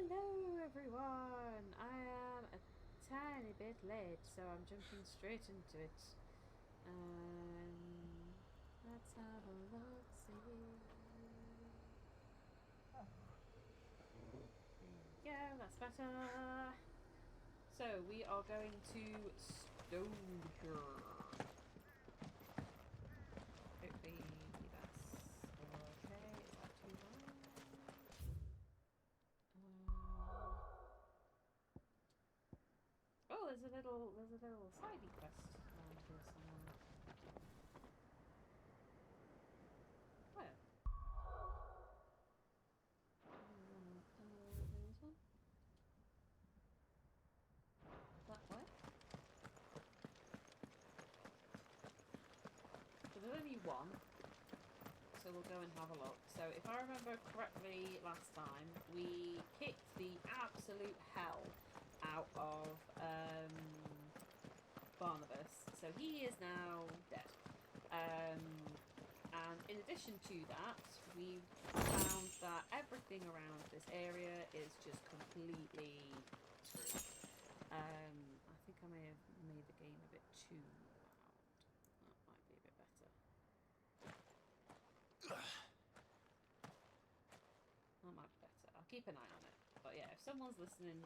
Hello everyone! I am a tiny bit late, so I'm jumping straight into it. Let's have a look, see. There we go, that's better. So we are going to Stonehenge. Hopefully that's okay. Is that too loud? Oh, there's a little sidey quest around here somewhere. Where? There's one. That way? So there's only one. So we'll go and have a look. So if I remember correctly last time, we kicked the absolute hell out of Barnabas. So he is now dead. And in addition to that, we found that everything around this area is just completely screwed. I think I may have made the game a bit too loud. That might be a bit better. That might be better. I'll keep an eye on it. But yeah, if someone's listening,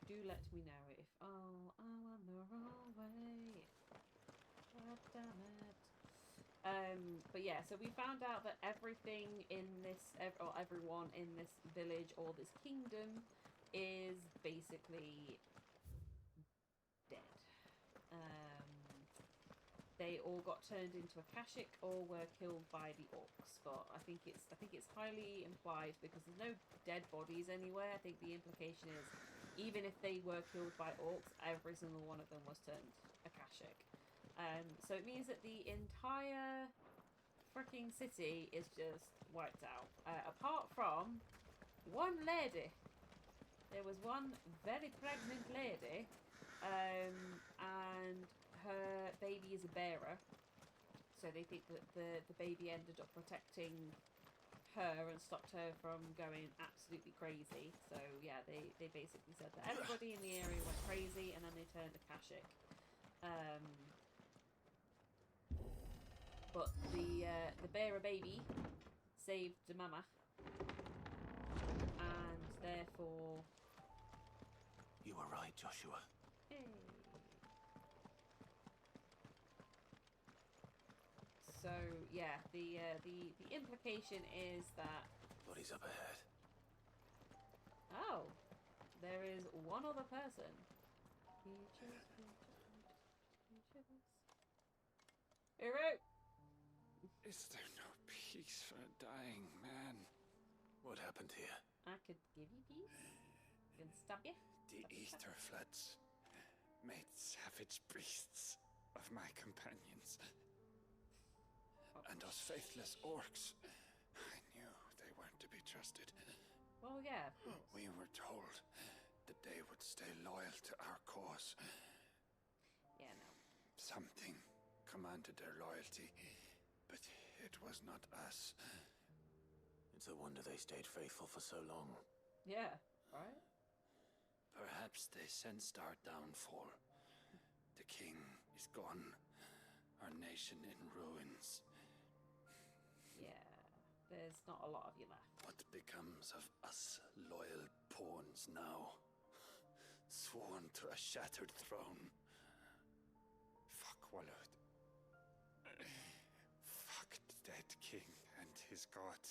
do let me know if I'm the wrong way. God damn it. But yeah, so we found out that everything in this, or everyone in this village or this kingdom is basically dead. They all got turned into Akashic or were killed by the orcs. But I think it's highly implied because there's no dead bodies anywhere. I think the implication is even if they were killed by orcs, every single one of them was turned Akashic. So it means that the entire freaking city is just wiped out. Apart from one lady. There was one very pregnant lady, and her baby is a bearer. So they think that the baby ended up protecting her and stopped her from going absolutely crazy. So yeah, they basically said that everybody in the area went crazy and then they turned Akashic. But the bearer baby saved the mama, and therefore. You were right, Joshua. Hey. So yeah, the implication is that Bodies up ahead. oh, there is one other person. Hero. Is there no peace for a dying man? What happened here? I could give you peace. I can stab you. The ether floods made savage beasts of my companions. Oh. And those faithless orcs, I knew they weren't to be trusted. Well, yeah, of course. We were told that they would stay loyal to our cause. Yeah, no. Something commanded their loyalty, but it was not us. It's a wonder they stayed faithful for so long. Yeah, right? Perhaps they sensed our downfall. The king is gone. Our nation in ruins. Yeah, there's not a lot of you left. What becomes of us loyal pawns now? Sworn to a shattered throne. Fuck Waloed. Fuck the dead king and his god.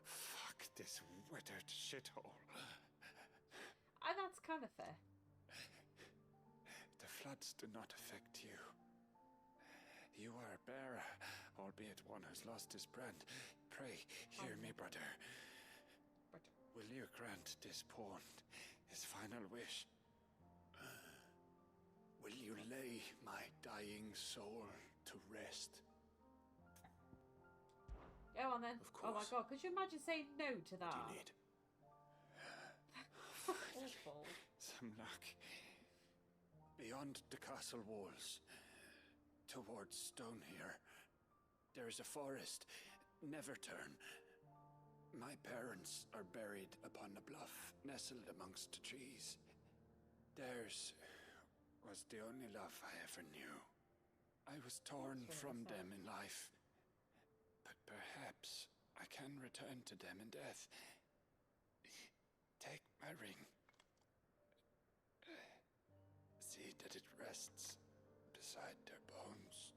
Fuck this withered shithole. And that's kind of fair. The floods do not affect you. You are a bearer, albeit one who's lost his brand. Pray, hear me, brother. But Will you grant this pawn his final wish? Will you lay my dying soul to rest? go on then. Of Oh my course. god, could you imagine saying no to that? What do you need? Awful. Some luck. Beyond the castle walls, towards Stone here, there is a forest. Never turn. My parents are buried upon a bluff, nestled amongst the trees. Theirs was the only love I ever knew. I was torn That's from really sad. them in life, but perhaps I can return to them in death. Take my ring. See that it rests beside their bones.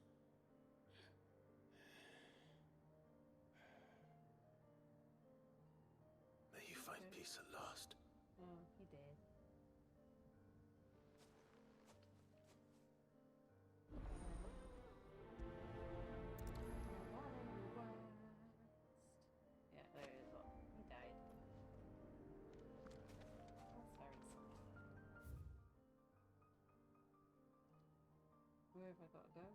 May you find peace at last. Oh, he did. Yeah, there it is. Look, he died. That's very sad. Where have I got to go?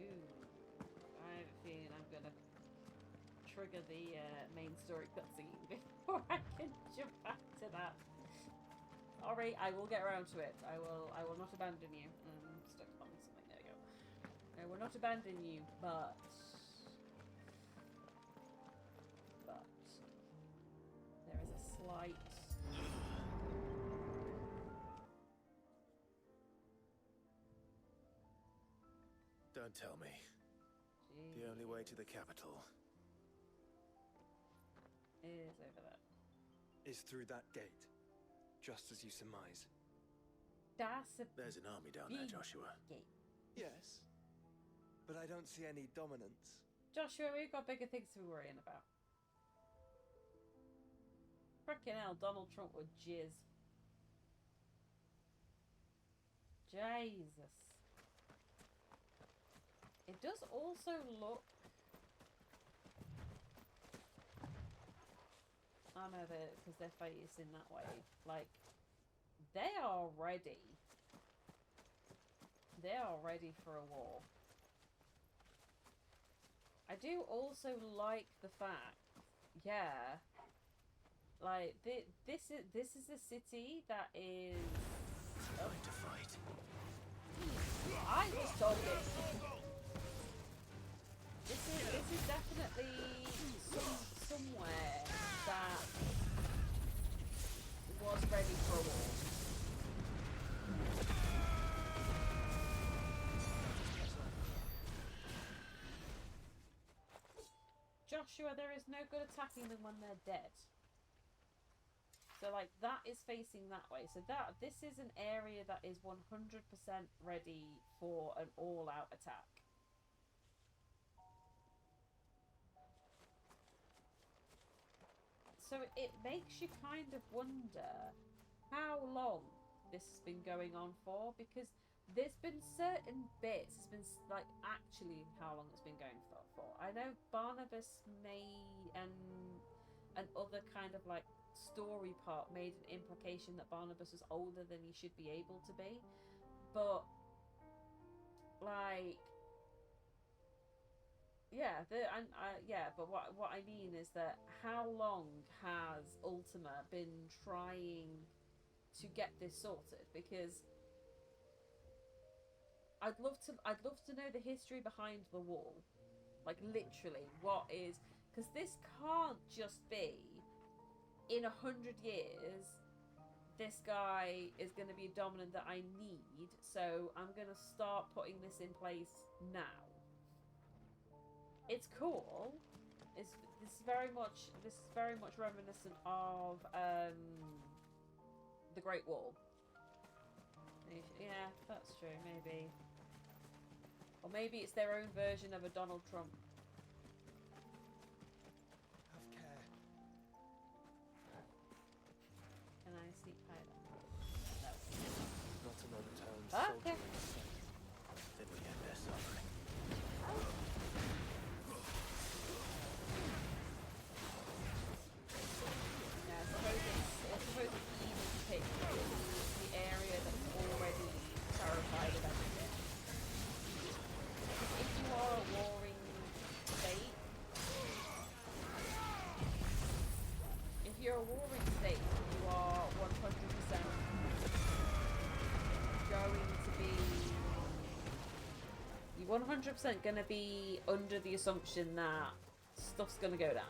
Ooh, I have a feeling I'm gonna trigger the main story cutscene before I can jump back to that. Sorry, I will get around to it. I will not abandon you. Stuck on something. There we go. I will not abandon you, but there is a slight. Don't tell me. The only way to the capital Is over there. Is through that gate, just as you surmise. That's a There's an army down there, big Joshua. gate. Yes, but I don't see any dominance. Joshua, we've got bigger things to be worrying about. Frickin' hell, Donald Trump would jizz. Jesus. It does also look... I know that because they're facing that way. Like, they are ready. They are ready for a war. I do also like the fact, yeah, like this is a city that is. Going to fight. I was talking. This is definitely somewhere that was ready for a war. Joshua, there is no good attacking them when they're dead. So, like, that is facing that way. So this is an area that is 100% ready for an all-out attack. So it makes you kind of wonder how long this has been going on for, because there's been certain bits, it's been like actually how long it's been going for. I know Barnabas made and other kind of like story part made an implication that Barnabas was older than he should be able to be, but like yeah, but what I mean is that how long has Ultima been trying to get this sorted? Because I'd love to know the history behind the wall, like literally what is, because this can't just be in 100 years this guy is going to be a dominant that I need, so I'm going to start putting this in place now. It's cool. This is very much reminiscent of the Great Wall. Yeah, that's true. Maybe, or maybe it's their own version of a Donald Trump. Have care. Can I sneak high then? Not an unturned Okay. soldier in sight. Then we end their suffering. Yeah, I suppose it's easy to pick the area that's already terrified of everything. If you are a warring state, if you're a warring state, you are 100% going to be. You're 100% going to be under the assumption that stuff's gonna go down.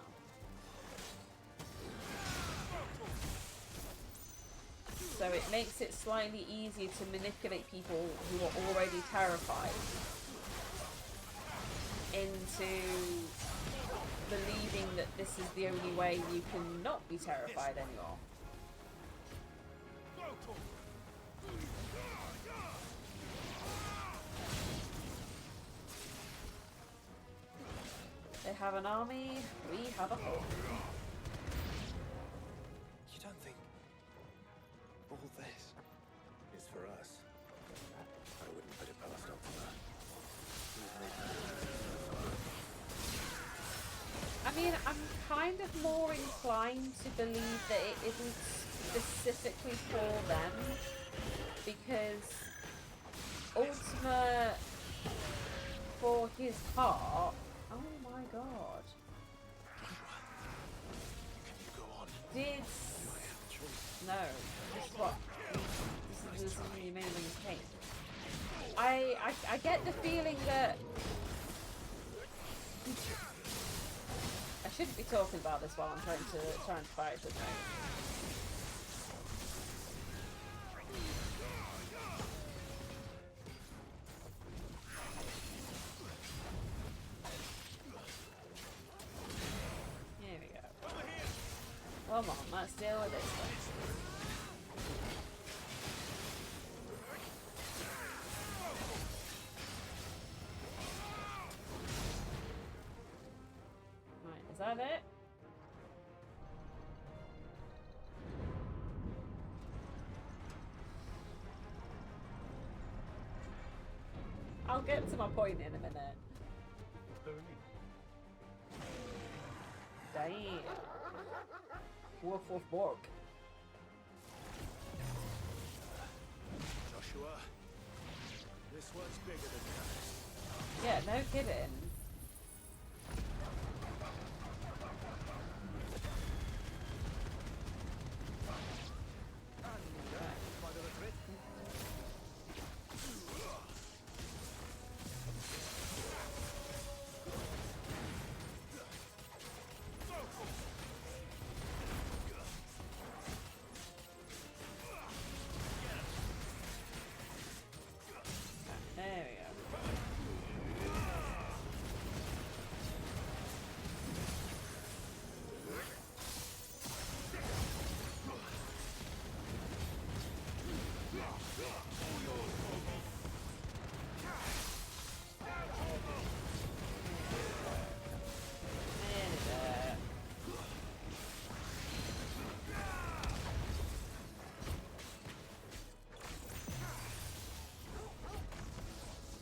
So it makes it slightly easier to manipulate people who are already terrified into believing that this is the only way you can not be terrified anymore. They have an army, we have a home. You don't think all this is for us? I wouldn't put it past Optima. I mean, I'm kind of more inclined to believe that it isn't specifically for them, because Ultima, for his part, oh my god, Can you go on? did no, this is what this is you made when you came. I get the feeling that I shouldn't be talking about this while I'm trying to fight at the moment. Here we go. Come on, let's deal with this one. Right, is that it? I'll get to my point in a minute. Damn. Woof woof bork. Joshua, this one's bigger than yours. Yeah, no kidding. There we go.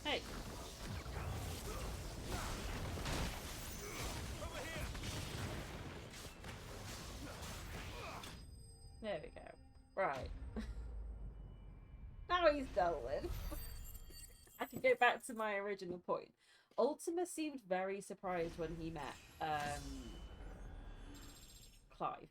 Hey. There we go. Right. Now he's dealt with. I can go back to my original point. Ultima seemed very surprised when he met Clive.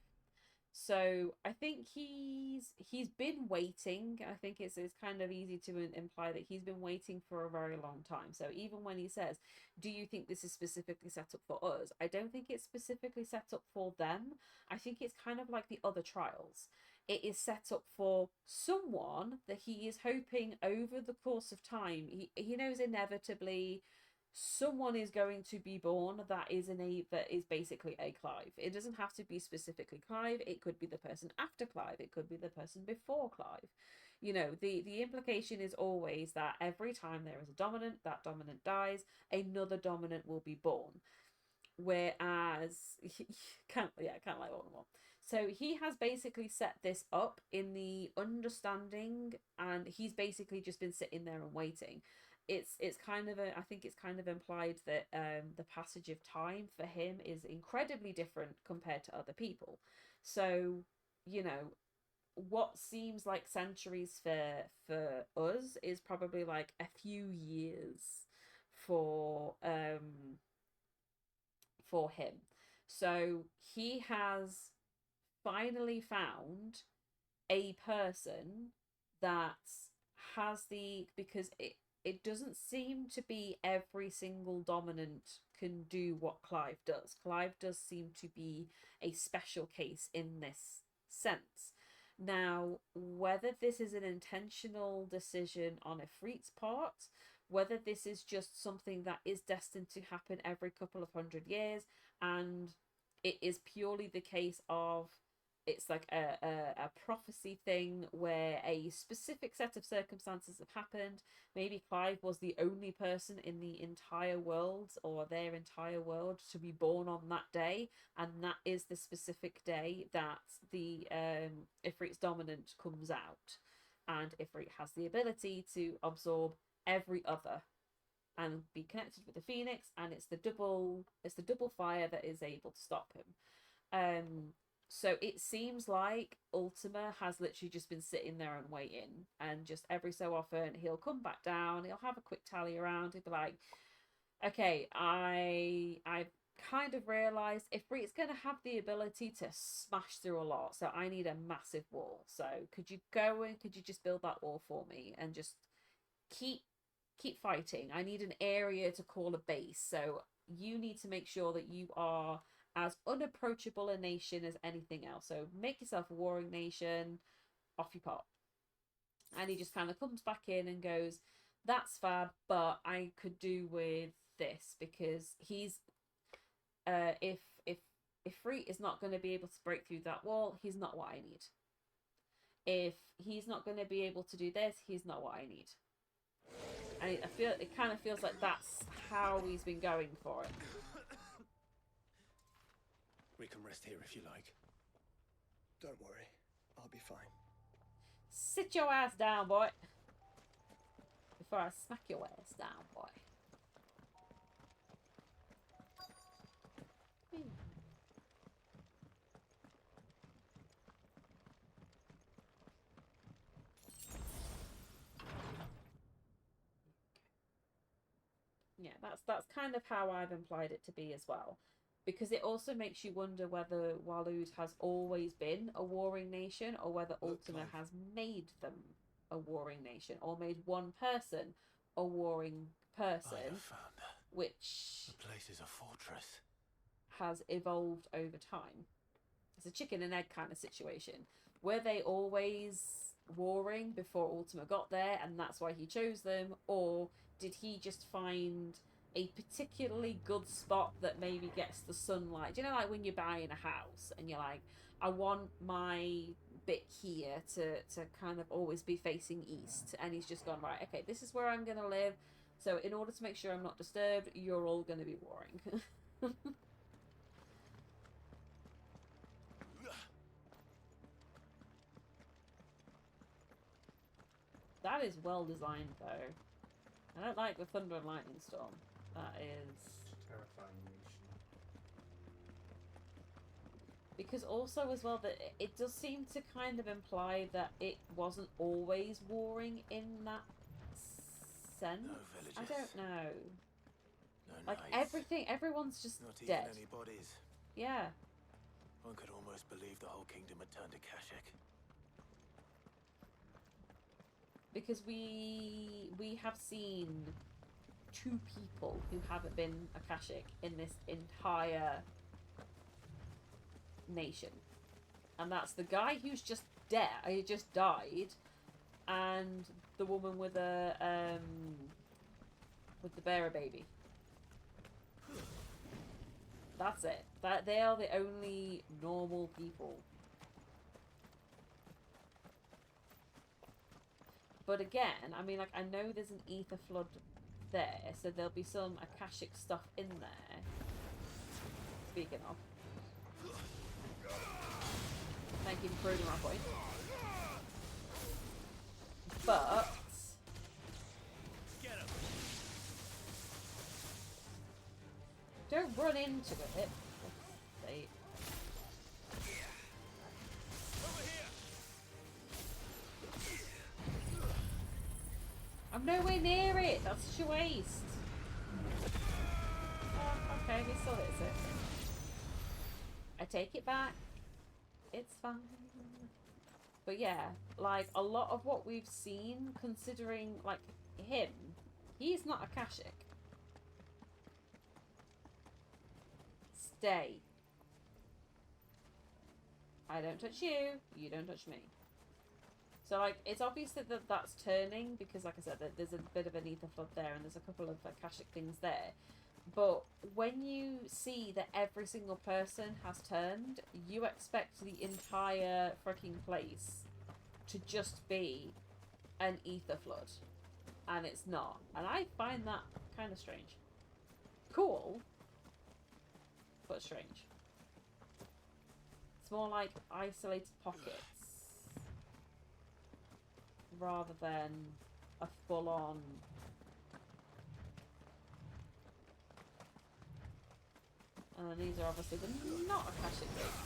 So I think he's been waiting. I think it's kind of easy to imply that he's been waiting for a very long time. So even when he says, "Do you think this is specifically set up for us?" I don't think it's specifically set up for them. I think it's kind of like the other trials. It is set up for someone that he is hoping over the course of time. He knows inevitably someone is going to be born that is basically a Clive. It doesn't have to be specifically Clive. It could be the person after Clive. It could be the person before Clive. You know, the implication is always that every time there is a dominant, that dominant dies, another dominant will be born. Whereas kind of like Voldemort. So he has basically set this up in the understanding, and he's basically just been sitting there and waiting. It's kind of I think it's kind of implied that the passage of time for him is incredibly different compared to other people. So, you know, what seems like centuries for us is probably like a few years for him. So he has finally found a person that has because it doesn't seem to be every single dominant can do what Clive does. Clive does seem to be a special case in this sense. Now, whether this is an intentional decision on Ifrit's part, whether this is just something that is destined to happen every couple of 100 years, and it is purely the case of it's like a prophecy thing where a specific set of circumstances have happened. Maybe Clive was the only person in the entire world or their entire world to be born on that day, and that is the specific day that the Ifrit's dominant comes out, and Ifrit has the ability to absorb every other and be connected with the Phoenix, and it's the double fire that is able to stop him. So it seems like Ultima has literally just been sitting there and waiting, and just every so often he'll come back down, he'll have a quick tally around, he'll be like, okay, I've kind of realised Ifrit's going to have the ability to smash through a lot, so I need a massive wall. So could you go and could you just build that wall for me and just keep fighting? I need an area to call a base, so you need to make sure that you are as unapproachable a nation as anything else. So make yourself a warring nation, off you pop. And he just kind of comes back in and goes, that's fab, but I could do with this, because he's if Ifrit is not going to be able to break through that wall, he's not what I need. If he's not going to be able to do this, he's not what I need. And I feel it kind of feels like that's how he's been going for it. We can rest here if you like. Don't worry, I'll be fine. Sit your ass down, boy. Before I smack your ass down, boy. Yeah, that's kind of how I've implied it to be as well. Because it also makes you wonder whether Waloed has always been a warring nation, or whether Ultima has made them a warring nation, or made one person a warring person, I have found which the place is a fortress. has evolved over time. It's a chicken and egg kind of situation. Were they always warring before Ultima got there, and that's why he chose them, or did he just find a particularly good spot that maybe gets the sunlight? Do you know, like when you're buying a house and you're like, I want my bit here to kind of always be facing east, and he's just gone, right, okay, this is where I'm going to live, so in order to make sure I'm not disturbed, you're all going to be warring. That is well designed, though. I don't like the thunder and lightning storm. That is Terrifying nation. because also as well that it does seem to kind of imply that it wasn't always warring in that sense. No villages. I don't know. No Like knights. everyone's just Not even dead. any bodies. Yeah. One could almost believe the whole kingdom had turned to Kashyyyk. Because we have seen 2 people who haven't been Akashic in this entire nation, and that's the guy who's just dead, he just died, and the woman with the bearer baby. That's it. That they are the only normal people. But again, I mean, like, I know there's an ether flood there, so there'll be some Akashic stuff in there. Speaking of. Thank you for proving my point. But don't run into it. They... I'm nowhere near it. That's such a waste. Oh, okay, he still hits it. I take it back. It's fine. But yeah, like a lot of what we've seen, considering like him, He's not Akashic. Stay. I don't touch you. You don't touch me. So, like, it's obvious that that's turning because, like I said, there's a bit of an ether flood there and there's a couple of Akashic things there. But when you see that every single person has turned, you expect the entire freaking place to just be an ether flood. And it's not. And I find that kind of strange. Cool, but strange. It's more like isolated pockets rather than a full-on... And then these are obviously the not Akashic things.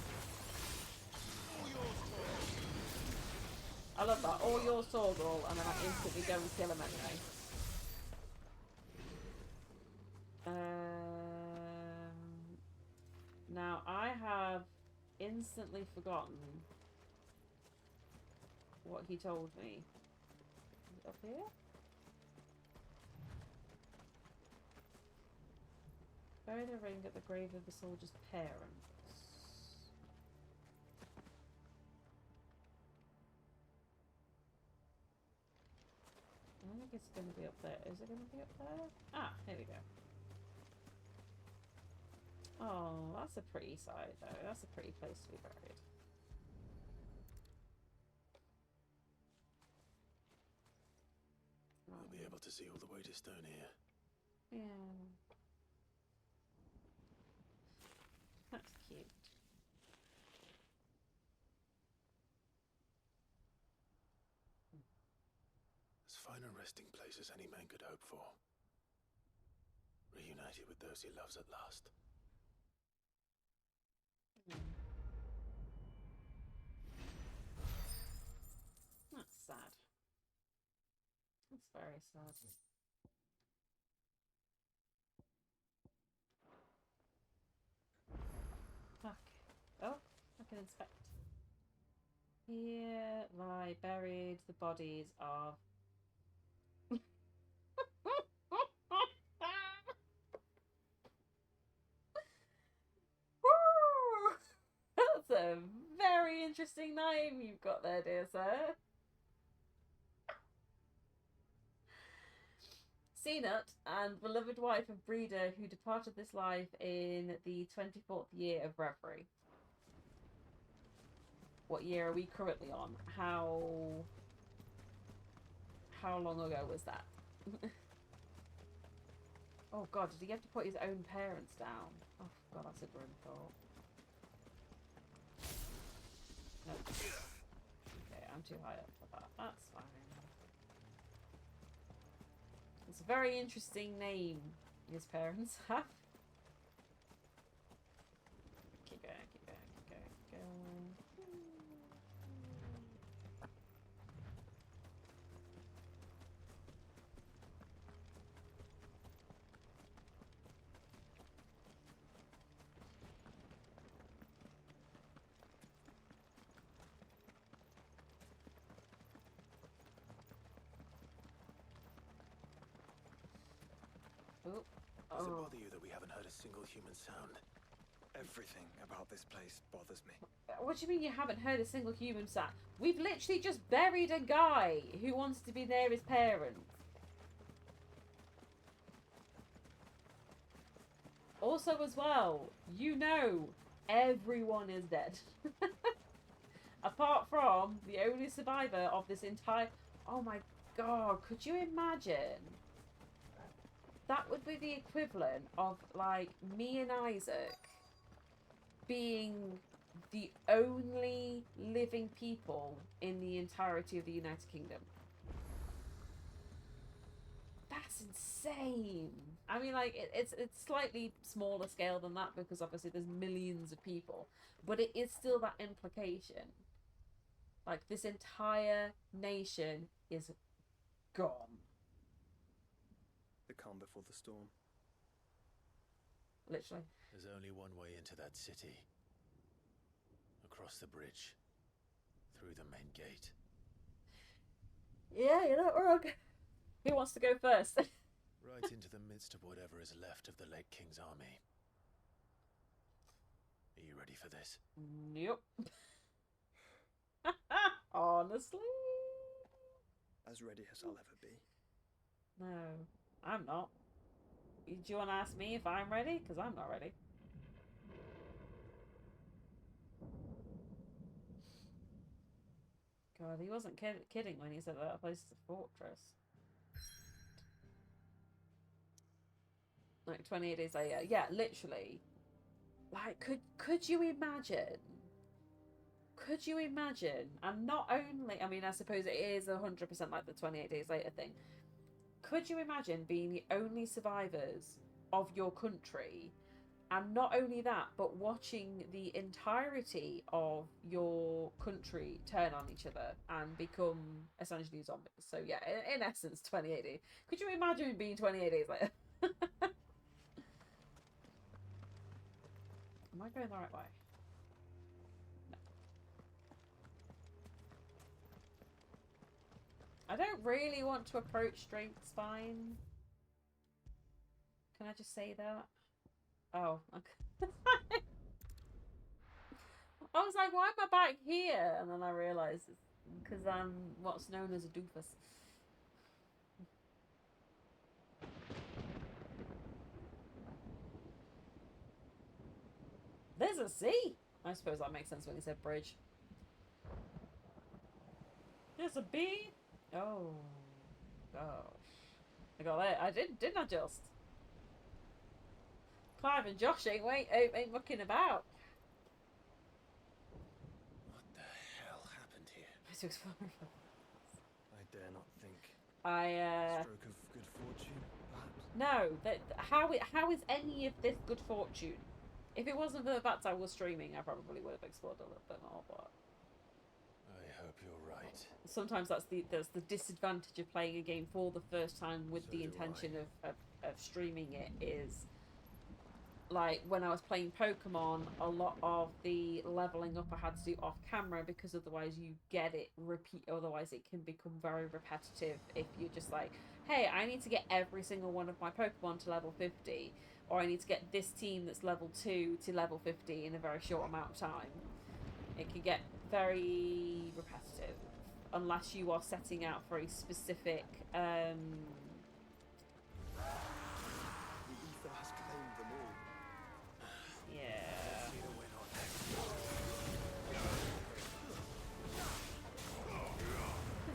I love that. All yours, Torgal, and then I instantly go and kill him anyway. Now, I have instantly forgotten what he told me. Is it up here? Bury the ring at the grave of the soldier's parents. I think it's going to be up there. Is it going to be up there? Ah, here we go. Oh, that's a pretty side, though. That's a pretty place to be buried. We'll be able to see all the way to Stonehere. Yeah. That's cute. As fine a resting place as any man could hope for. Reunited with those he loves at last. That's sad. That's very sad. Okay. Oh, I can inspect. Here lie buried the bodies of... That's a very interesting name you've got there, dear sir. Seenut and beloved wife of Breeder, who departed this life in the 24th year of Reverie. What year are we currently on? How long ago was that? Oh god, did he have to put his own parents down? Oh god, that's a grim thought. No. Okay, I'm too high up for that. That's fine. It's a very interesting name his parents have. Keep going, keep going, keep going, keep going. Oh. Does it bother you that we haven't heard a single human sound? Everything about this place bothers me. What do you mean you haven't heard a single human sound? We've literally just buried a guy who wants to be near his parents. Also, as well, you know, everyone is dead. Apart from the only survivor of this entire... Oh my god, could you imagine? That would be the equivalent of, like, me and Isaac being the only living people in the entirety of the United Kingdom. That's insane. I mean, like, it's slightly smaller scale than that because obviously there's millions of people, but it is still that implication. Like, this entire nation is gone. The calm before the storm. Literally. There's only one way into that city. Across the bridge. Through the main gate. Yeah, you're not wrong. Who wants to go first? Right into the midst of whatever is left of the late King's army. Are you ready for this? Nope. Honestly? As ready as I'll ever be. No, I'm not. Do you want to ask me if I'm ready? Because I'm not ready. God, he wasn't kidding when he said that place is a fortress. Like 28 days later. Yeah, literally. Like, could you imagine? Could you imagine? And not only, I mean, I suppose it is 100% like the 28 days later thing. Could you imagine being the only survivors of your country, and not only that, but watching the entirety of your country turn on each other and become essentially zombies? So yeah, in essence, 28 days. Could you imagine being 28 days later? Am I going the right way? No. I don't really want to approach Drakenspein. Can I just say that? Oh, okay. I was like, why am I back here? And then I realised it's because I'm what's known as a doofus. There's a sea! I suppose that makes sense when he said bridge. There's a bee? Oh, gosh. I got it. I didn't I just? Clive and Josh ain't mucking about. What the hell happened here? I dare not think. Stroke of good fortune, perhaps? No, how is any of this good fortune? If it wasn't for the fact I was streaming, I probably would have explored a little bit more, but I hope you're right. sometimes that's the disadvantage of playing a game for the first time with So the do intention of streaming it. Is like when I was playing Pokemon, a lot of the leveling up I had to do off camera because otherwise you get it repeat. Otherwise it can become very repetitive if you're just like, hey, I need to get every single one of my Pokemon to level 50, or I need to get this team that's level 2 to level 50 in a very short amount of time. It can get very repetitive unless you are setting out for a specific The ether has claimed them all. yeah. Need a win on that.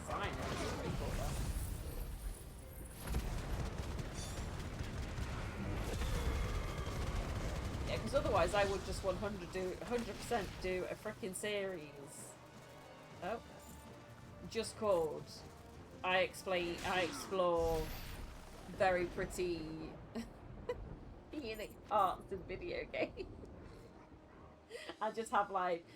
Design is pretty cool though. Yeah, because otherwise I would just 100% do a freaking series. Oh, just called I explore very pretty unique parts in video games. I just have like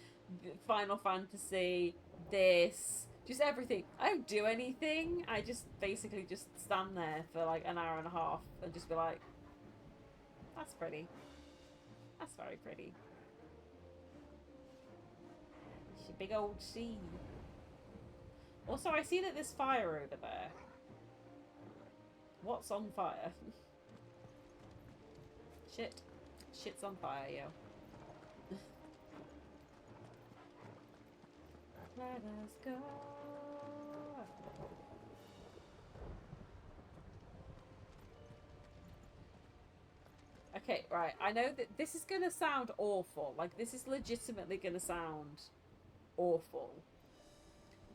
Final Fantasy, this, just everything. I don't do anything. I just basically just stand there for like an hour and a half and just be like, that's pretty. That's very pretty. It's a big old sea. Also, I see that there's fire over there. What's on fire? Shit. Shit's on fire, yo. Let us go. Okay, right. I know that this is going to sound awful. Like, this is legitimately going to sound awful.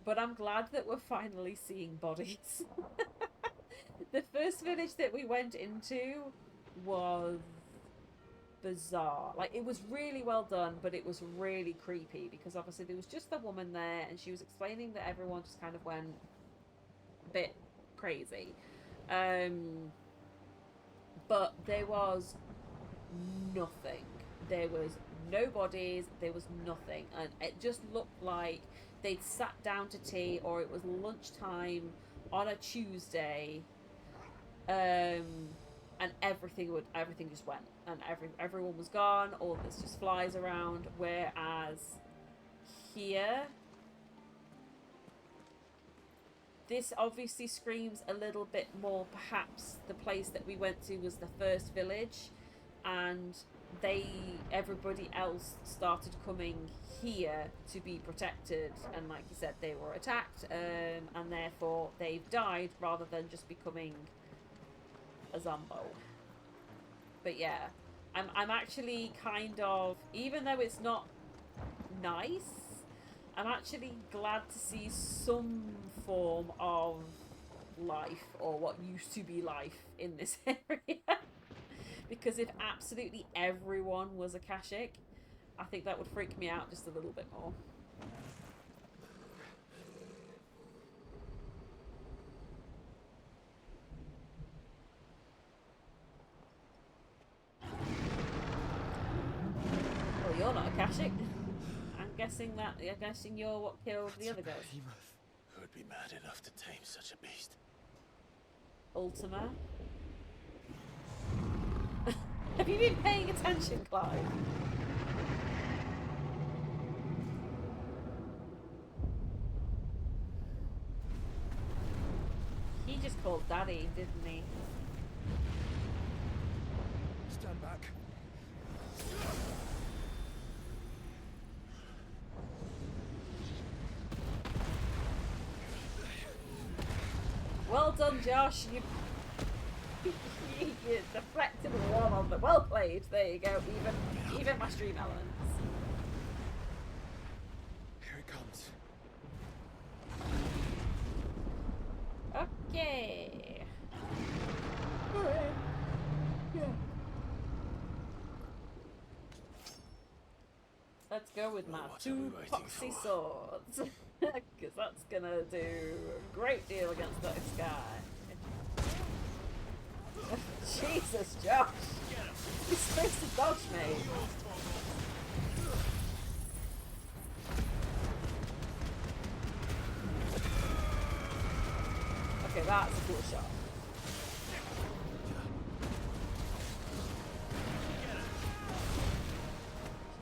But I'm glad that we're finally seeing bodies. The first village that we went into was bizarre. Like, it was really well done, but it was really creepy because obviously there was just the woman there and she was explaining that everyone just kind of went a bit crazy. But there was nothing. There was no bodies, there was nothing, and it just looked like they'd sat down to tea or it was lunchtime on a Tuesday, and everything just went, and everyone was gone, or there's just flies around, whereas here this obviously screams a little bit more. Perhaps the place that we went to was the first village, and everybody else started coming here to be protected, and like you said, they were attacked, and therefore they've died rather than just becoming a zombo. But yeah, I'm actually kind of, even though it's not nice, I'm actually glad to see some form of life, or what used to be life, in this area. Because if absolutely everyone was Akashic, I think that would freak me out just a little bit more. Well, you're not Akashic. I'm guessing you're what killed the other guys. Who would be mad enough to tame such a beast? Ultima. Have you been paying attention, Clive? He just called Daddy, didn't he? Stand back. Well done, Josh. You deflected one of them. Well played. There you go. Even my stream elements. Here it comes. Okay. Let's go with my What are we two waiting poxy for? swords. Because that's gonna do a great deal against that guy. Jesus, Josh! You're supposed to dodge me. Okay, that's a cool shot.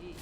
Jeez.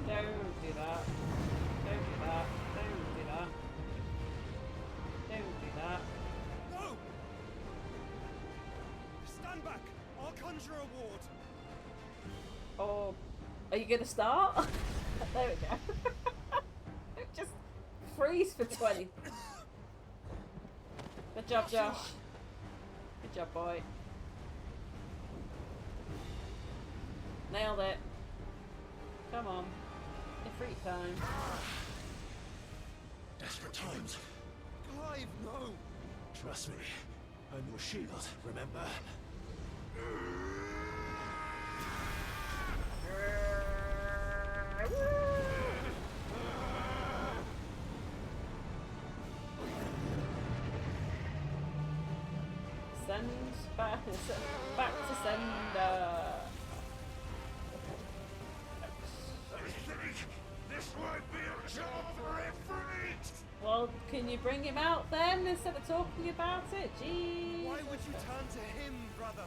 Don't do that. Don't do that. Don't do that. Don't do that. No! Stand back! I'll conjure a ward! Or are you gonna start? There we go. Just freeze for 20. Good job, Josh. Good job, boy. Nailed it. Come on. Ifrit time. Desperate times. Clive, no! Trust me. I'm your shield, remember? Send back to sender. This won't be a job for Ifrit! Well, can you bring him out then instead of talking about it? Jeez. Why would you turn to him, brother?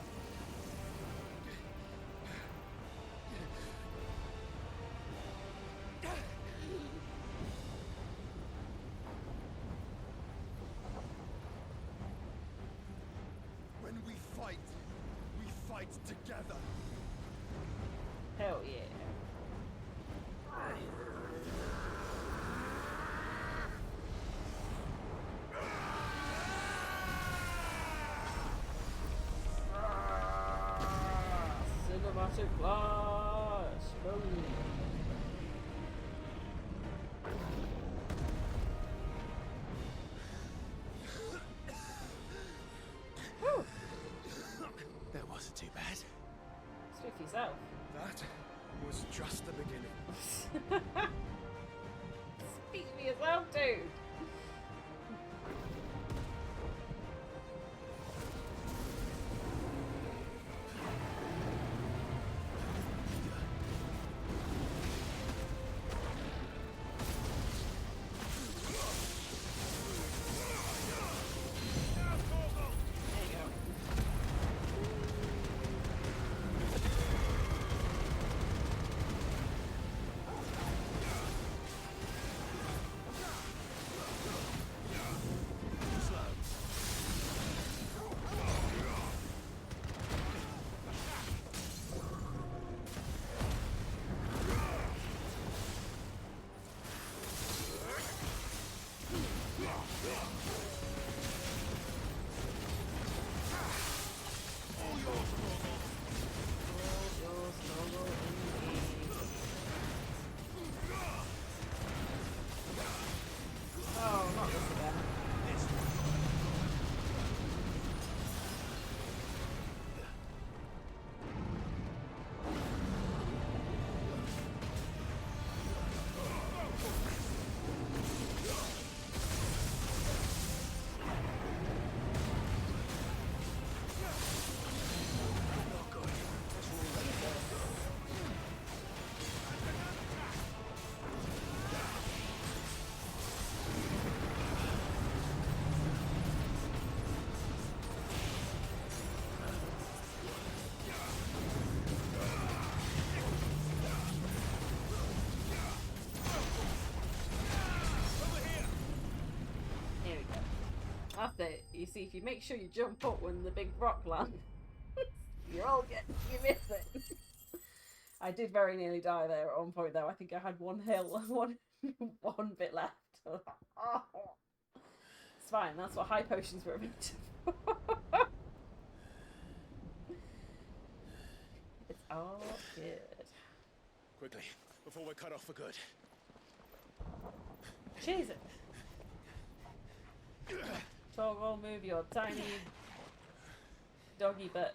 When we fight together. Hell yeah. Cinematic flash. Boom. There That's it. You see, if you make sure you jump up when the big rock lands, you miss it. I did very nearly die there at one point though. I think I had one one bit left. It's fine, that's what high potions were meant for. It's all good. Quickly, before we're cut off for good. Jesus. Torgal, move your tiny doggy butt.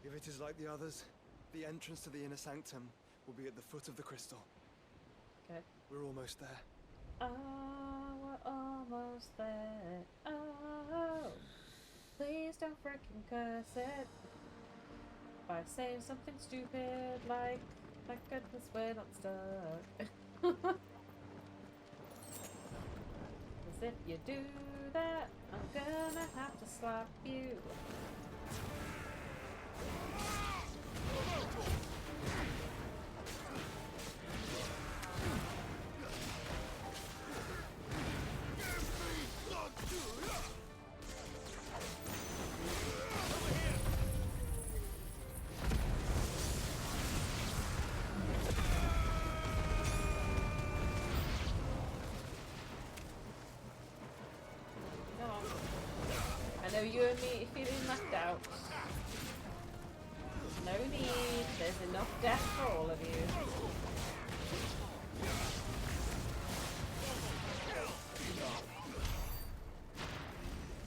If it is like the others, the entrance to the inner sanctum will be at the foot of the crystal. Okay. We're almost there. Oh, we're almost there. Oh, please don't frickin' curse it by saying something stupid like, thank goodness we're not stuck. Cause if you do that, I'm gonna have to slap you. Come on. I know you and me are feeling left out. No need, there's enough death for all of you.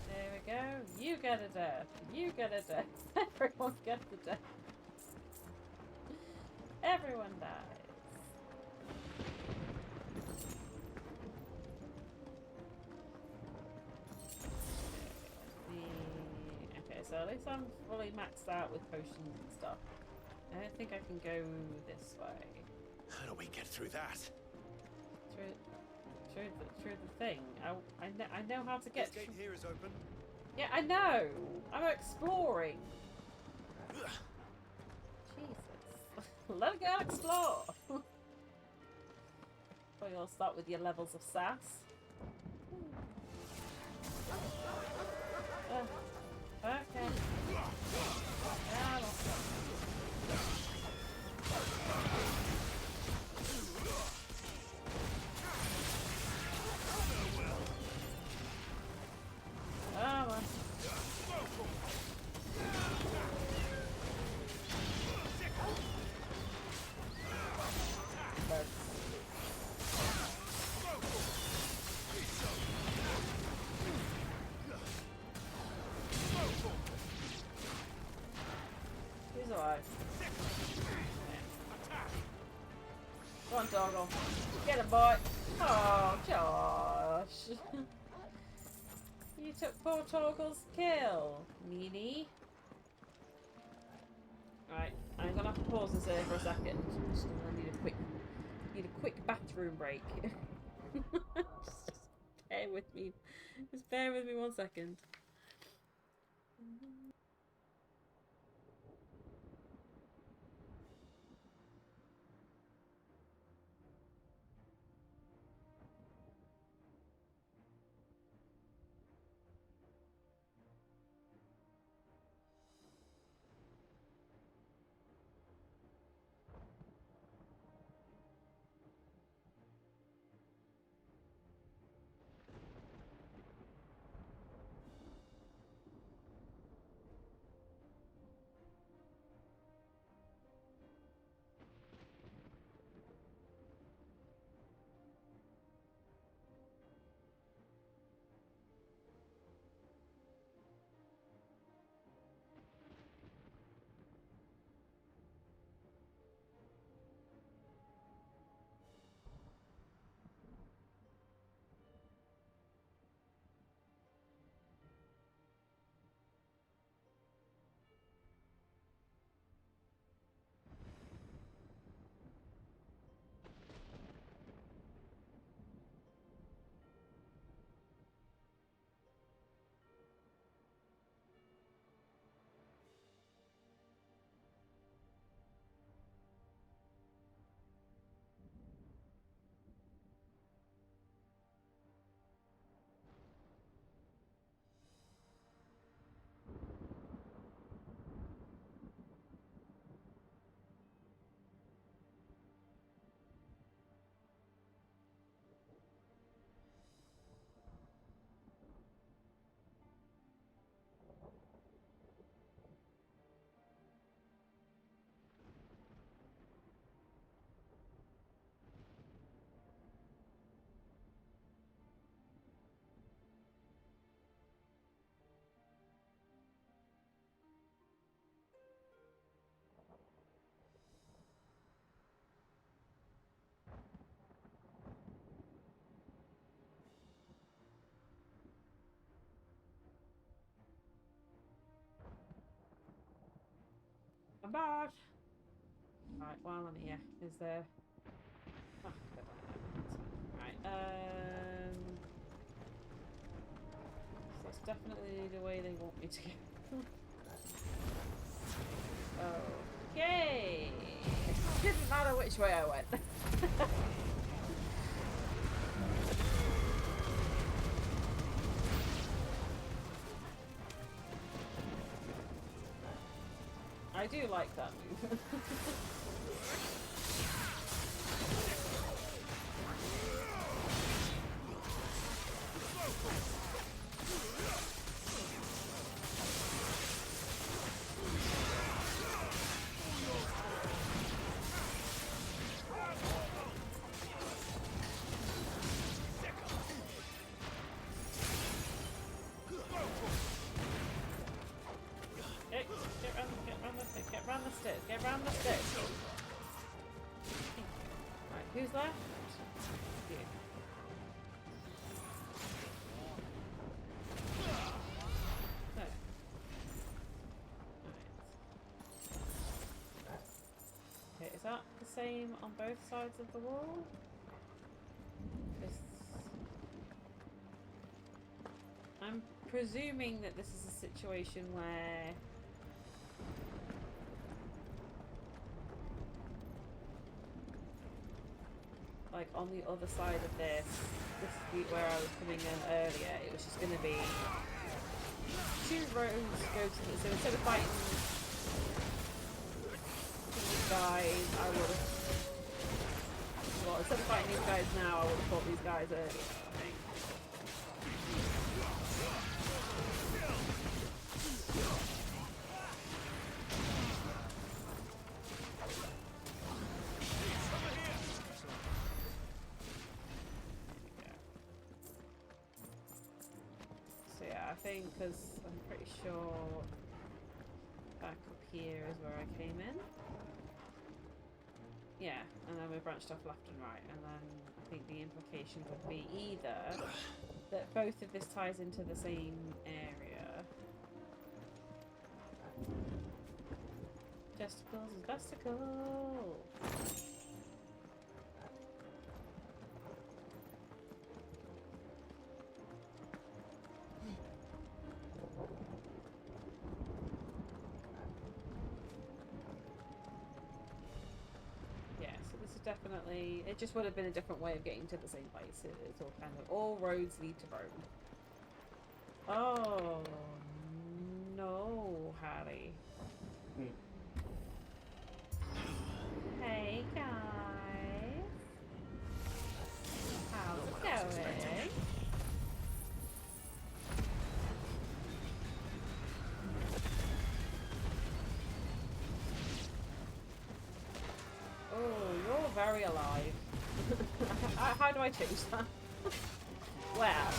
There we go. You get a death. You get a death. Everyone gets a death. Everyone dies. Okay, so at least I'm fully maxed out with potions and stuff. I don't think I can go this way. How do we get through that? Through the thing. I know how to get This gate here is open. Yeah, I know! I'm exploring! Jesus. Let it go explore! Probably gonna start with your levels of sass. Okay. Yeah, come on. He's alive. Go on, Doggle. Get him, boy. Oh, Josh. You took poor Toggle's kill, Nini. Right, I'm gonna have to pause this here for a second. Just gonna need a quick bathroom break. just bear with me. Just bear with me 1 second. bad. Right, while I'm here, is there... Oh, right, so it's definitely the way they want me to go. Okay! Didn't matter which way I went. I do like that move. Get round the stairs. Right, who's left? You. There. Right. Okay, is that the same on both sides of the wall? I'm presuming that this is a situation where like on the other side of this is where I was coming in earlier, it was just going to be 2 rows go to the, so instead of fighting these guys, I would have, well, instead of fighting these guys now, I would have fought these guys earlier. Because I'm pretty sure back up here is where I came in. Yeah, and then we branched off left and right, and then I think the implication would be either that both of this ties into the same area. Justicles is besticle! Definitely, it just would have been a different way of getting to the same place. It's all kind of, all roads lead to Rome. Oh no, Harry. Hey guys, how's it going? Very alive. How do I change that? Well,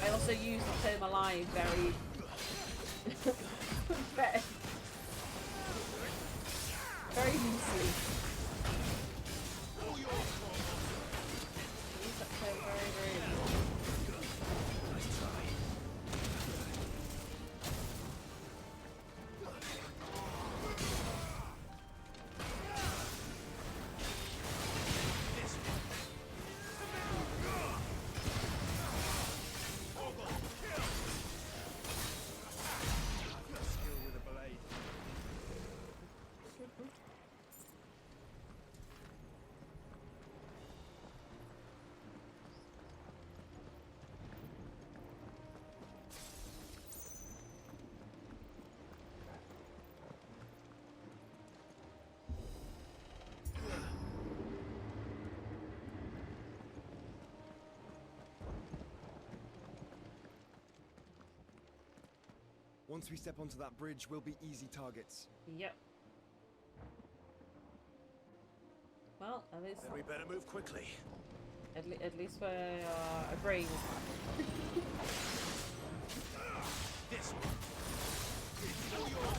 I also use the term alive very... very loosely. Use that term very, very loosely. Once we step onto that bridge, we'll be easy targets. Yep. Well, at least... Then we better move quickly. At least we're agreeing. This one. It's all yours,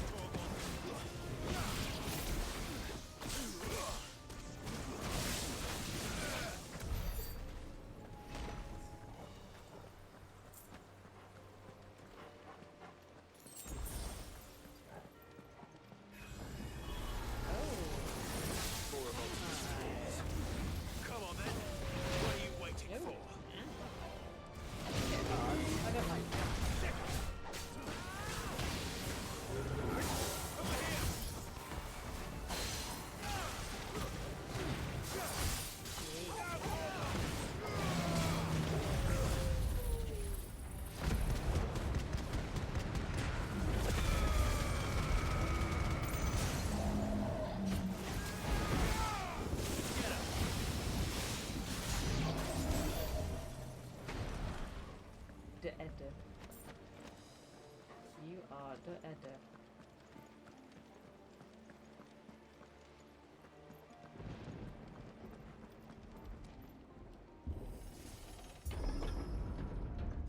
Edda. You are the Edda.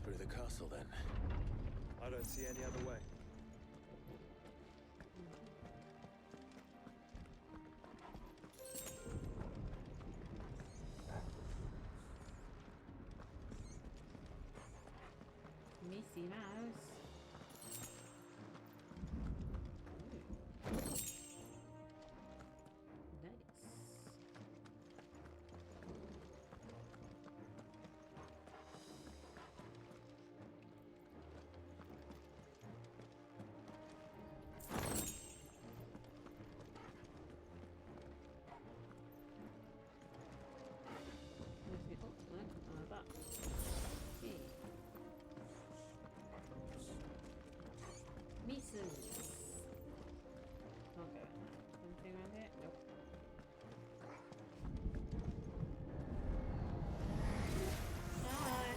Through the castle, then. I don't see any other way. Missy Mouse. Mises. Okay. Anything around here? Nope. Hi.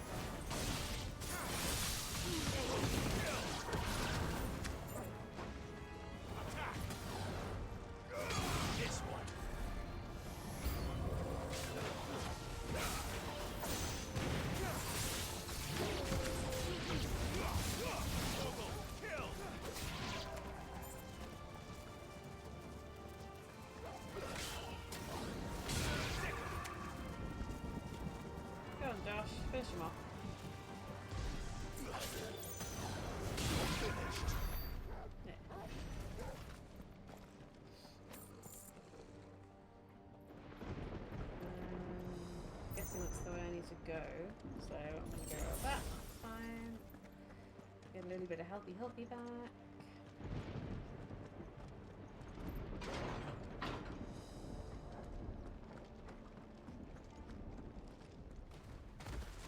This one. Go on, Josh. Finish him off. Yeah. Guessing that's the way I need to go. So I'm going to go over that. That's fine. Get a little bit of healthy back.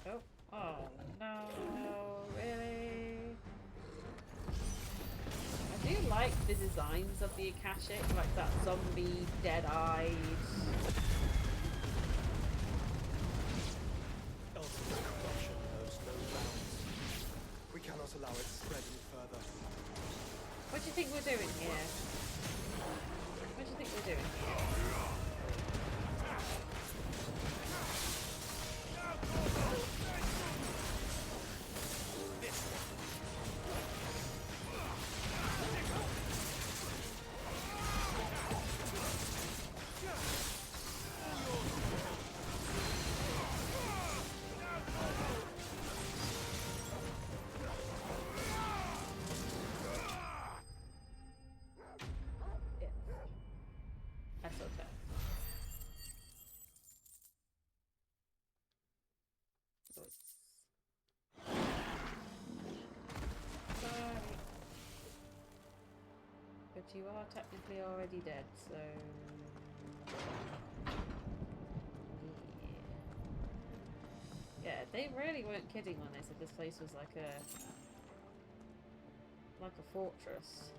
Oh, oh no, really? I do like the designs of the Akashic, like that zombie, dead-eyed. Ultimate corruption knows no bounds. We cannot allow it to spread any further. What do you think we're doing here? What do you think we're doing here? That's okay. So sorry. But you are technically already dead, so yeah, they really weren't kidding when they said this place was like a fortress.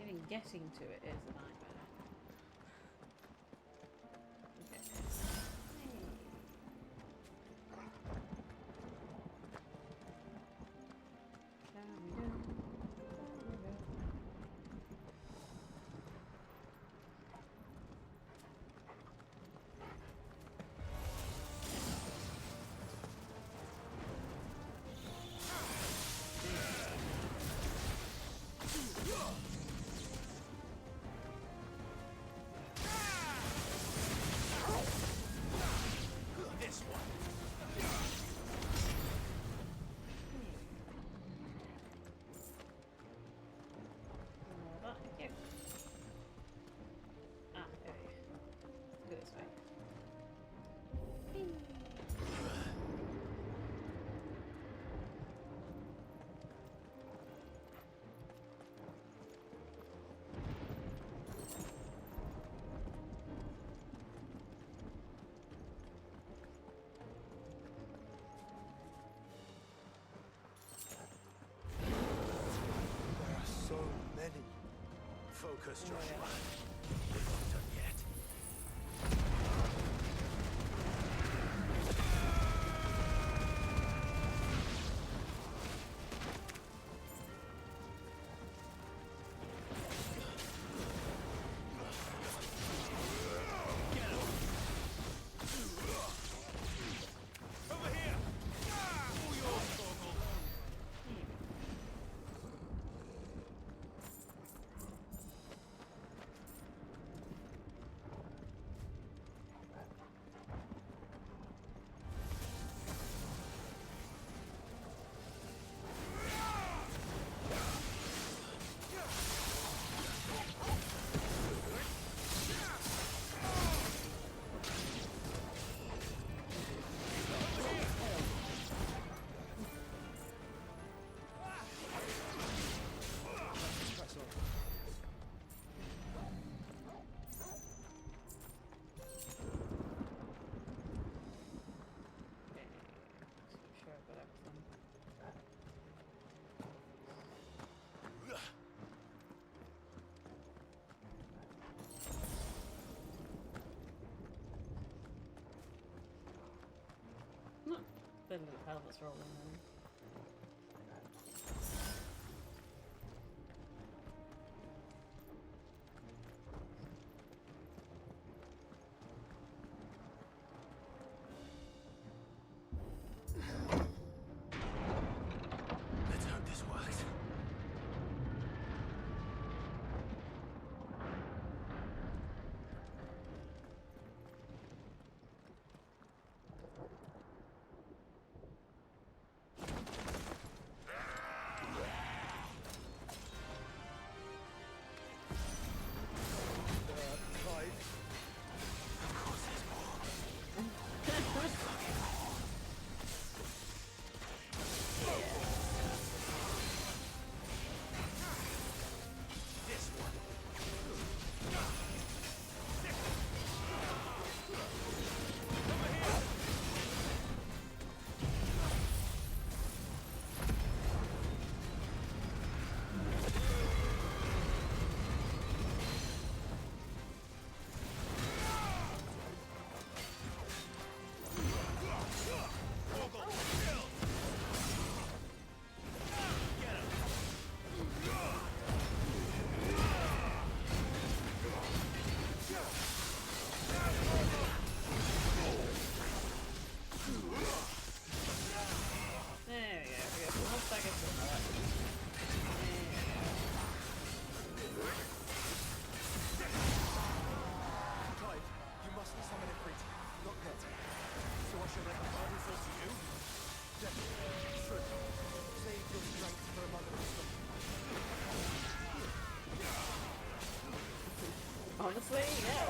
Even getting to it is a nightmare. Okay. Focus, Joshua. We're not done yet. Fiddle with helmets rolling then. Let's hope this works. Clive, Of course there's more. This one. There we go. One second. Clive, you must summon Ifrit. Not yet. So I shall let the party fall to you? Yes, true. Save your strength for a mother and son. Honestly, yeah.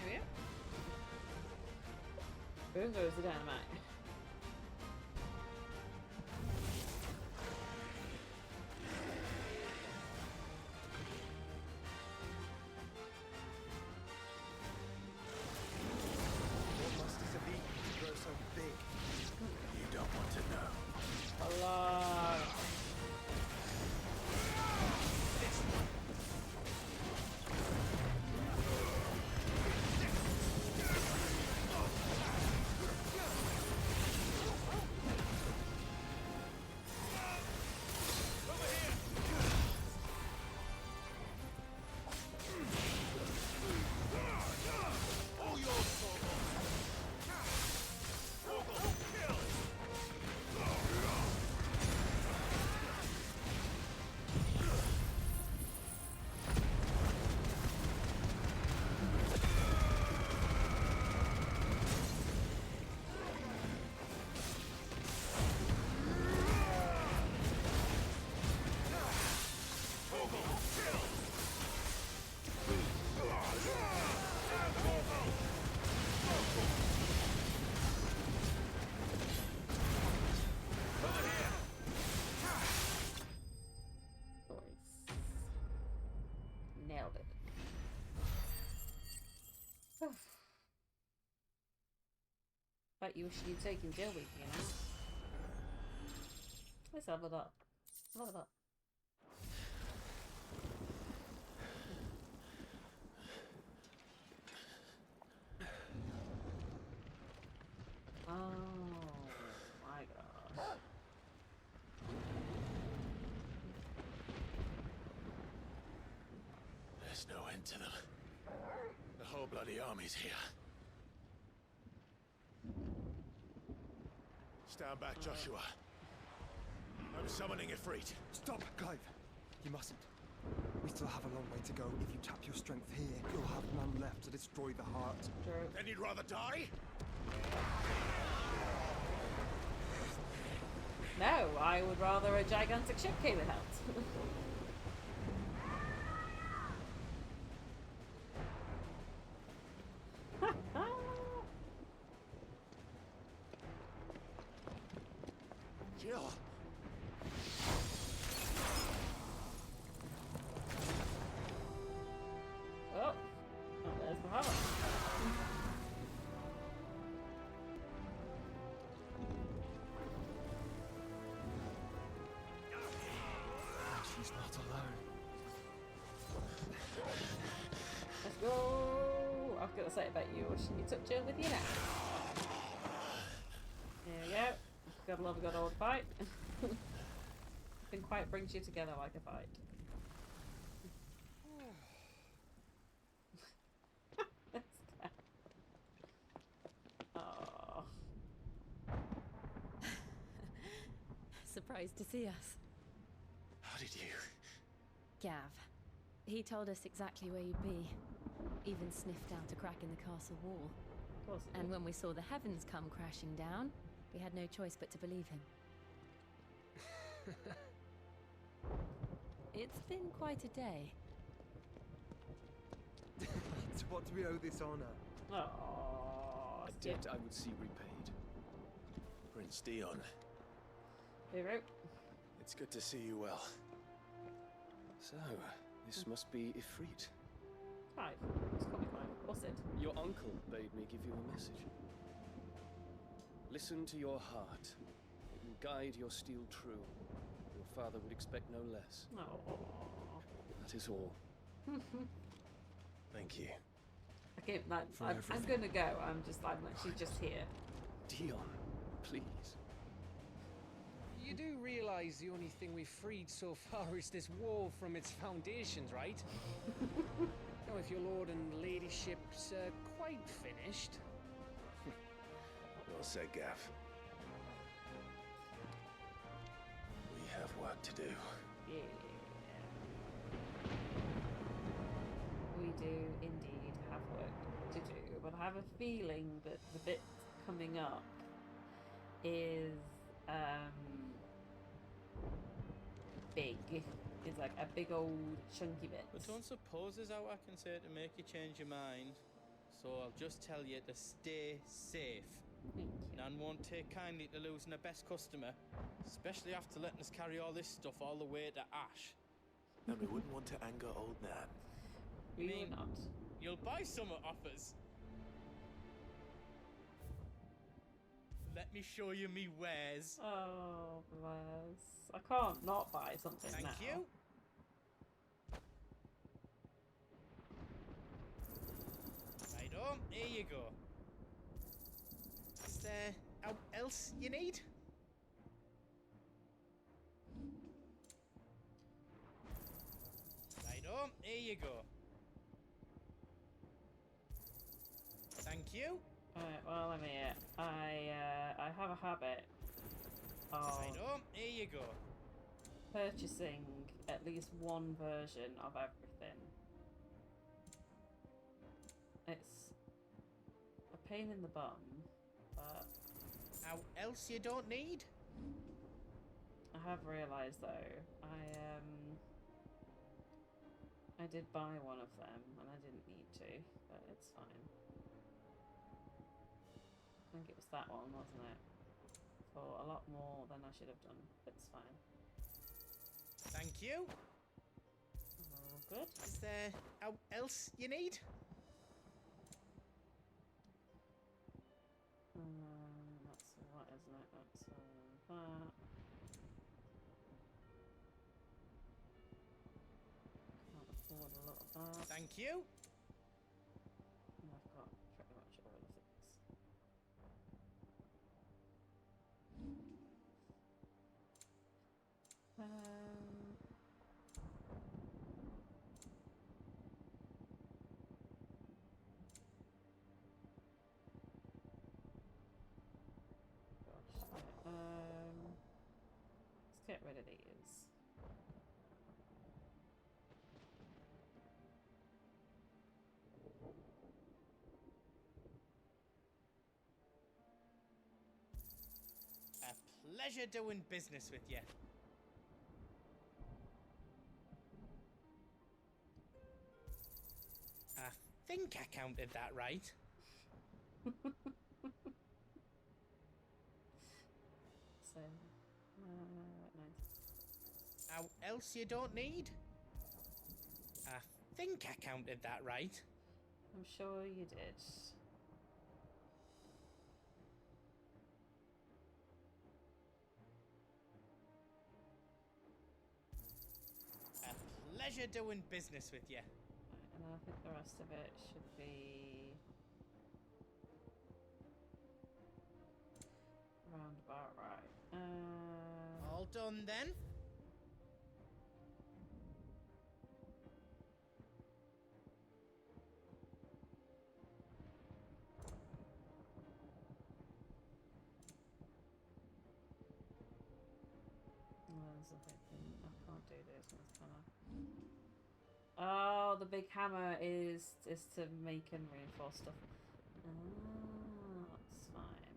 Yeah. There we go. Boom goes the dynamite. What must it be to grow so big? You don't want to know. A lot. Nailed it. Bet you wish you'd taken jail with you, know? Let's have it up. Have it up. Oh my gosh. There's no end to them. The whole bloody army's here. Stand back, Joshua. I'm summoning Ifrit. Stop, Clive. You mustn't. We still have a long way to go. If you tap your strength here, you'll have none left to destroy the heart. True. Then you'd rather die? No, I would rather a gigantic ship came and helped. Ugh. Oh, there's the hammer. She's not alone. Let's go. I've got to say about you. Should you touch her with you now? There we go. Gotta love a good old fight. Nothing quite brings you together like a fight. Oh. Surprised to see us. How did you? Gav. He told us exactly where you'd be. Even sniffed out a crack in the castle wall. Of course it And did. when we saw the heavens come crashing down, we had no choice but to believe him. It's been quite a day. To what do we owe this honor? Oh, A debt I would see repaid. Prince Dion, Hero. it's good to see you well. So, this must be Ifrit. Five. Just call me five. Or Sid. Your uncle bade me give you a message. Listen to your heart. It will guide your steel true. Your father would expect no less. Oh. That is all. Thank you. Okay, For I'm everything. gonna go. I'm actually just here. Dion, please. You do realize the only thing we've freed so far is this wall from its foundations, right? Now, if your lord and ladyship's quite finished. Well said, Gav. We have work to do. Yeah. We do indeed have work to do, but I have a feeling that the bit coming up is big. It's like a big old chunky bit. But don't suppose there's out I can say to make you change your mind. So I'll just tell you to stay safe. Thank you. Nan won't take kindly to losing her best customer, especially after letting us carry all this stuff all the way to Ash. And we wouldn't want to anger old Nan. We mean- will not. You'll buy some at offers. Let me show you me wares. Oh, bless. I can't not buy something Thank now. you. Right on, here you go. Is there out else you need? Right on, here you go. Thank you. Alright, well, I'm here. I have a habit of Right on, here you go. purchasing at least one version of everything. It's a pain in the bum, but Out else you don't need? I have realised though, I did buy one of them and I didn't need to, but it's fine. I think it was that one, wasn't it? For a lot more than I should have done. It's fine. Thank you. All good. Is there out else you need? That's all that, isn't it? That's all that. Can't afford a lot of that. Thank you. And I've got pretty much all of it. Gosh, right, let's get rid of these. A pleasure doing business with you. I think I counted that right. So 9. How else you don't need? I think I counted that right. I'm sure you did. A pleasure doing business with you. Right, and I think the rest of it should be round about right. All done then? There's a bit I can't do this. It's kind of. Oh, the big hammer is to make and reinforce stuff. That's fine.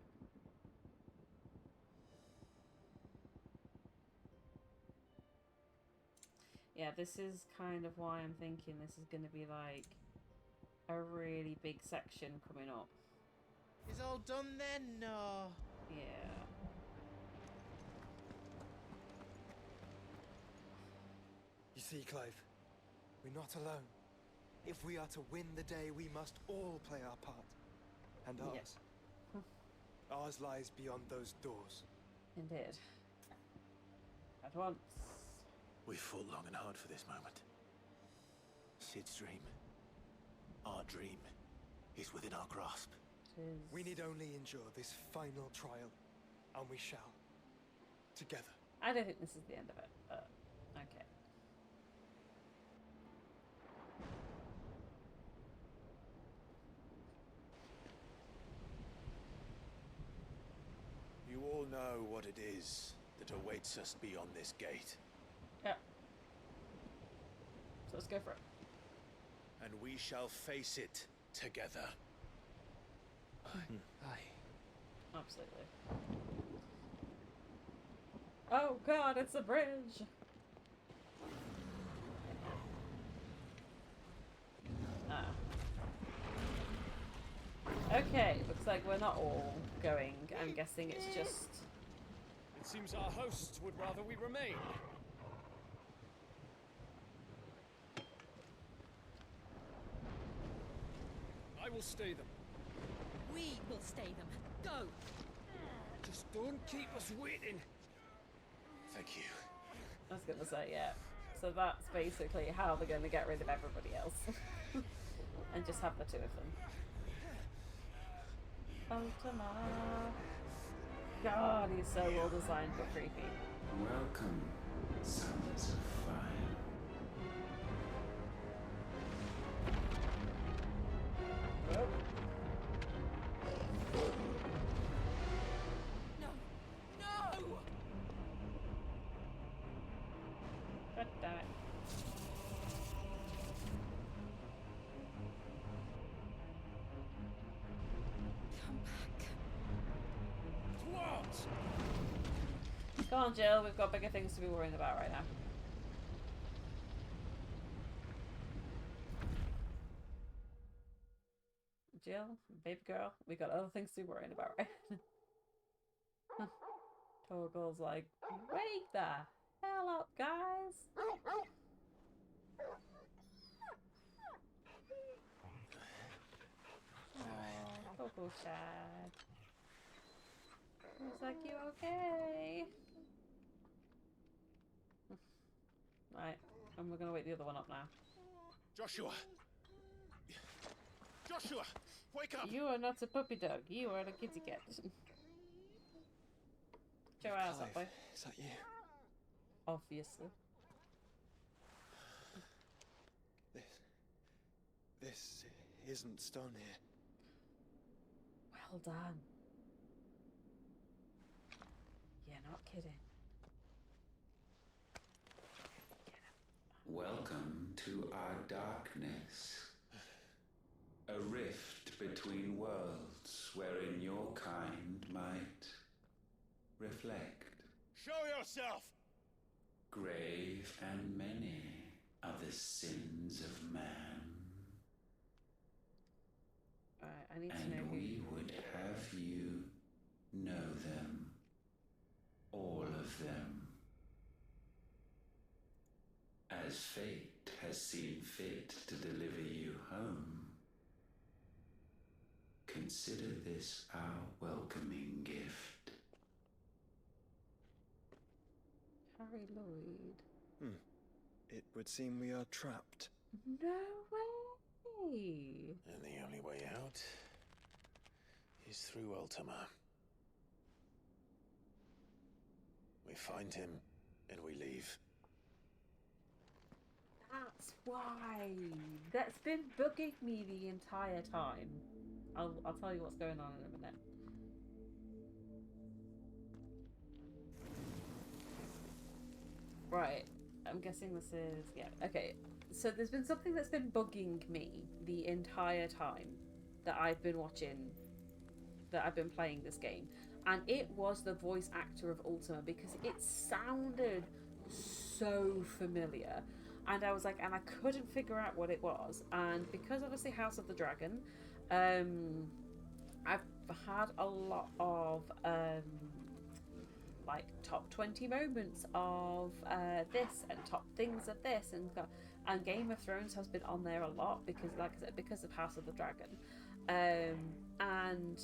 Yeah, this is kind of why I'm thinking this is going to be like a really big section coming up. Is all done then? No. Yeah. You see, Clive, we're not alone. If we are to win the day, we must all play our part. And ours. Ours lies beyond those doors. Indeed. At once. We've fought long and hard for this moment. Sid's dream, our dream, is within our grasp. We need only endure this final trial, and we shall. Together. I don't think this is the end of it, but okay. You all know what it is that awaits us beyond this gate. Yeah. So let's go for it. And we shall face it together. Aye. Absolutely. Oh god, it's a bridge! Ah. Okay, looks like we're not all going. I'm guessing it's just... It seems our hosts would rather we remain. I will stay them. We will stay them. Go! Just don't keep us waiting. Thank you. I was gonna say, yeah. So that's basically how they're gonna get rid of everybody else. And just have the two of them. Ultima. God, he's so well designed but creepy. Welcome, sons of fire. Oh. No! No! God damn it. Come back. What? Come on, Jill, we've got bigger things to be worrying about right now. Jill, baby girl, we got other things to be worrying about, right? Torgal's like, wake the hell up, guys! Oh, Coco sad. He's like, you okay? Right, and we're gonna wake the other one up now. Joshua! Joshua! Wake up! You are not a puppy dog, you are a kitty cat. Show your ass up, boy. Is that you? Obviously. This isn't stone here. Well done. You're not kidding. Welcome to our darkness. A rift between worlds wherein your kind might reflect. Show yourself! Grave and many are the sins of man. Alright, I need to know And who. we would have you know them. All of them. as fate has seen fit to deliver you home. Consider this our welcoming gift. Harry Lloyd. It would seem we are trapped. No way! And the only way out is through Ultima. We find him and we leave. That's why. That's been bugging me the entire time. I'll tell you what's going on in a minute. Right. I'm guessing this is... Yeah, okay. So there's been something that's been bugging me the entire time that I've been watching... that I've been playing this game. And it was the voice actor of Ultima, because it sounded so familiar. And I was like, and I couldn't figure out what it was. And because obviously House of the Dragon, I've had a lot of like top 20 moments of this and top things of this, and Game of Thrones has been on there a lot because, like I said, because of House of the Dragon, and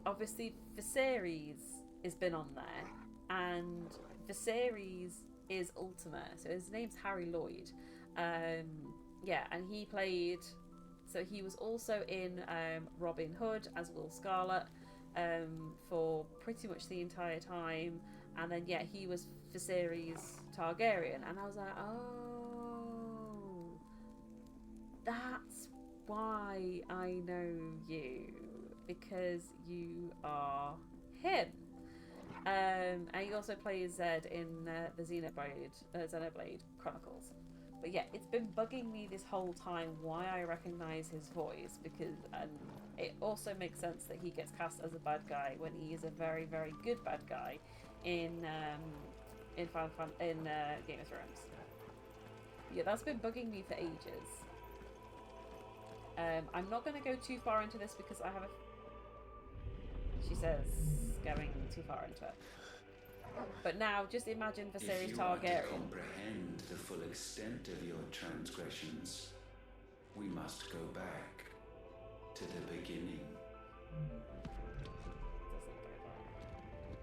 obviously Viserys has been on there, and Viserys is Ultima, so his name's Harry Lloyd. Yeah, and he played, so he was also in Robin Hood as Will Scarlet for pretty much the entire time, and then yeah, he was Viserys Targaryen, and I was like, oh, that's why I know you, because you are him. And he also plays Zed in the Xenoblade Chronicles. But yeah, it's been bugging me this whole time why I recognize his voice, because it also makes sense that he gets cast as a bad guy when he is a very, very good bad guy in Game of Thrones. Yeah, that's been bugging me for ages. I'm not going to go too far into this because I have she says going too far into it. But now, just imagine Viserys Targaryen. If you are to comprehend the full extent of your transgressions, we must go back to the beginning.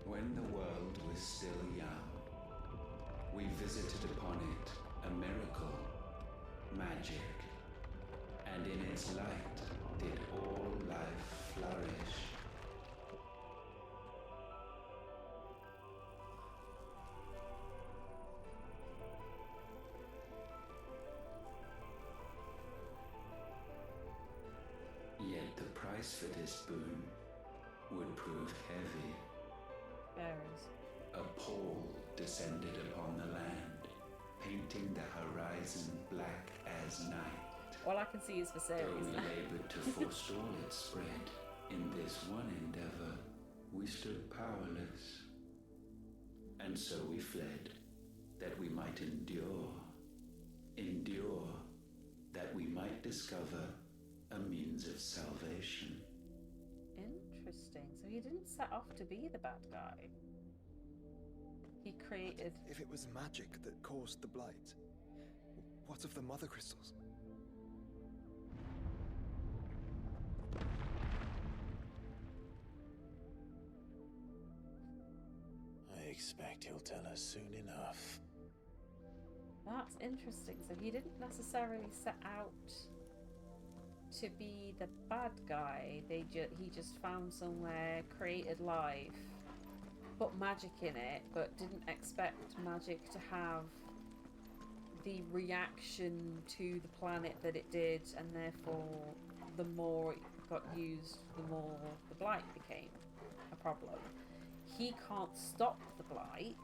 When the world was still young, we visited upon it a miracle, magic, and in its light did all life flourish. Yet the price for this boon would prove heavy. Bearers. A pall descended upon the land, painting the horizon black as night. All I can see is Though Viserys. we labored to forestall its spread, in this one endeavor, we stood powerless. And so we fled, that we might endure, that we might discover a means of salvation. Interesting. So he didn't set off to be the bad guy. He created... If it was magic that caused the blight, what of the mother crystals? I expect he'll tell us soon enough. That's interesting. So he didn't necessarily set out to be the bad guy. He just found somewhere, created life, put magic in it, but didn't expect magic to have the reaction to the planet that it did, and therefore the more it got used, the more the blight became a problem. He can't stop the blight,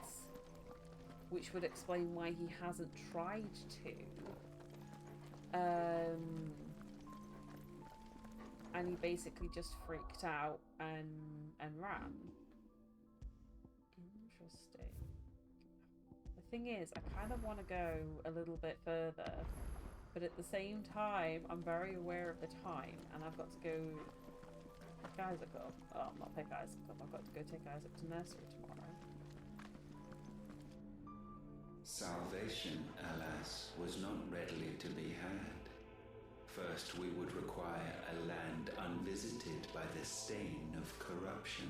which would explain why he hasn't tried to. And he basically just freaked out and ran. Interesting. The thing is, I kind of want to go a little bit further, but at the same time, I'm very aware of the time, and I've got to go pick Isaac up. Oh, not pick Isaac up. I've got to go take Isaac to nursery tomorrow. Salvation, alas, was not readily to be had. First, we would require a land unvisited by the stain of corruption.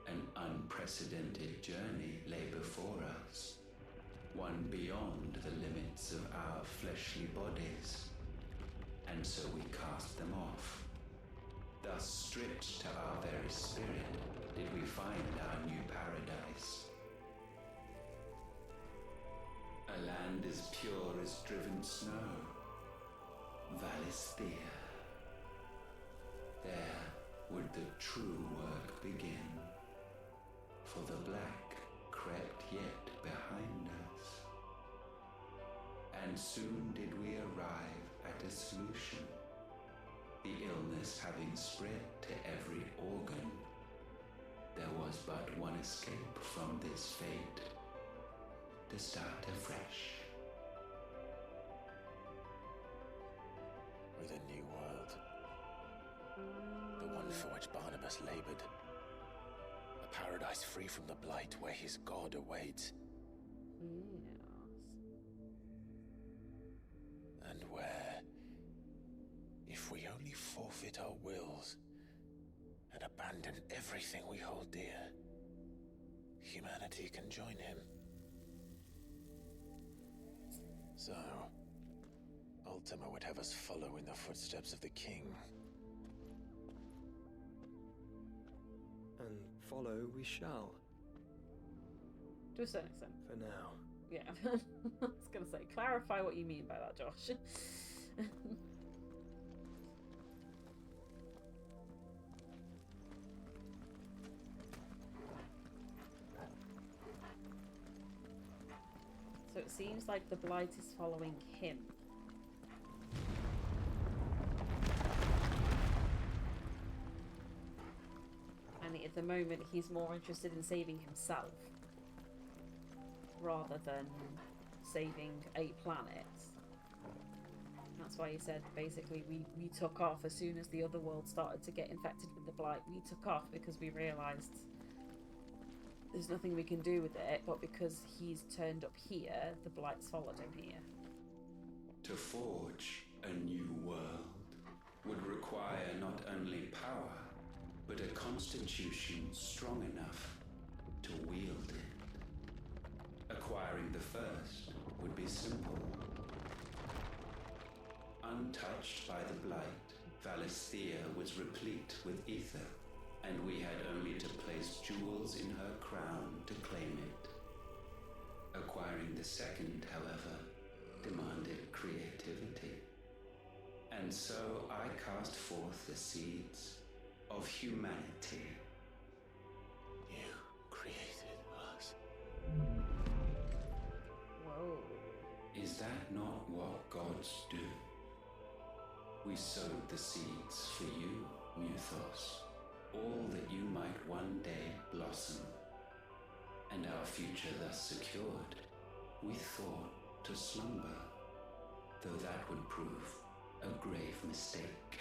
An unprecedented journey lay before us, one beyond the limits of our fleshly bodies, and so we cast them off. Thus, stripped to our very spirit, did we find our new paradise. A land as pure as driven snow, Valisthea. There would the true work begin, for the black crept yet behind us. And soon did we arrive at a solution. The illness having spread to every organ, there was but one escape from this fate, to start afresh. With a new world. The one for which Barnabas labored. A paradise free from the blight where his God awaits. And where, if we only forfeit our wills and abandon everything we hold dear, humanity can join him. So, Ultima would have us follow in the footsteps of the king. And follow we shall. To a certain extent. For now. Yeah. I was going to say, clarify what you mean by that, Josh. So it seems like the blight is following him. And at the moment he's more interested in saving himself rather than saving a planet. That's why he said basically we took off as soon as the other world started to get infected with the blight. We took off because we realised there's nothing we can do with it, but because he's turned up here, the blight's followed him here. To forge a new world would require not only power, but a constitution strong enough to wield it. Acquiring the first would be simple. Untouched by the blight, Valisthea was replete with ether, and we had only to place jewels in her crown to claim it. Acquiring the second, however, demanded creativity. And so I cast forth the seeds of humanity. You created us. Whoa. Is that not what gods do? We sowed the seeds for you, Muthos. All that you might one day blossom, and our future thus secured, we thought to slumber, though that would prove a grave mistake.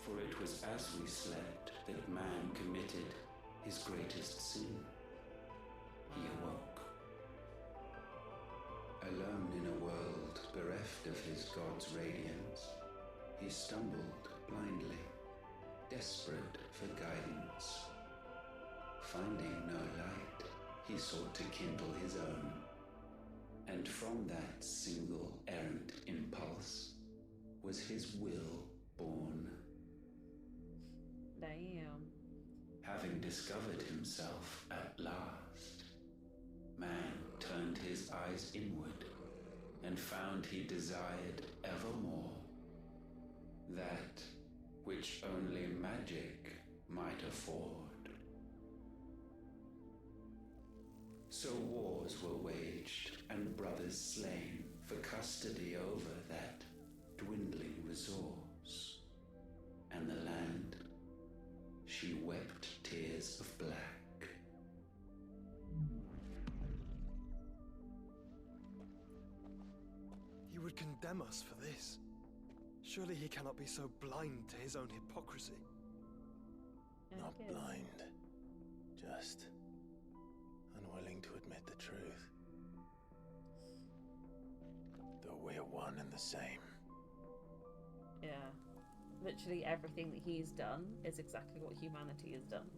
For it was as we slept that man committed his greatest sin. He awoke. Alone in a world bereft of his God's radiance, he stumbled blindly, desperate for guidance. Finding no light, he sought to kindle his own. And from that single errant impulse was his will born. Damn. Having discovered himself at last, man turned his eyes inward and found he desired evermore that which only magic might afford. So wars were waged and brothers slain for custody over that dwindling resource. And the land, she wept tears of black. He would condemn us for this. Surely he cannot be so blind to his own hypocrisy. Not blind, just unwilling to admit the truth. the same. Yeah. Literally everything that he's done is exactly what humanity has done.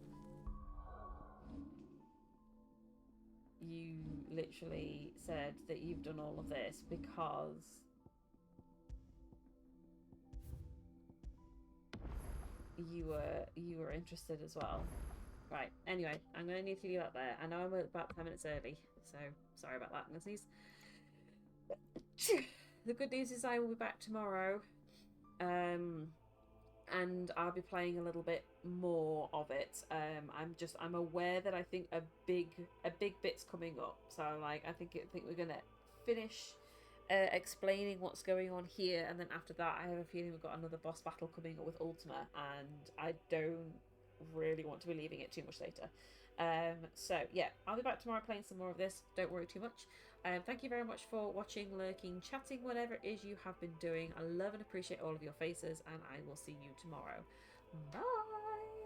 You literally said that you've done all of this because you were interested as well. Right, anyway, I'm going to need to leave that there. I know I'm about 10 minutes early, so sorry about that, listeners. The good news is I will be back tomorrow, and I'll be playing a little bit more of it. I'm aware that I think a big bit's coming up, so I think we're going to finish explaining what's going on here, and then after that I have a feeling we've got another boss battle coming up with Ultima, and I don't really want to be leaving it too much later. So yeah, I'll be back tomorrow playing some more of this. Don't worry too much. Thank you very much for watching, lurking, chatting, whatever it is you have been doing. I love and appreciate all of your faces, and I will see you tomorrow. Bye.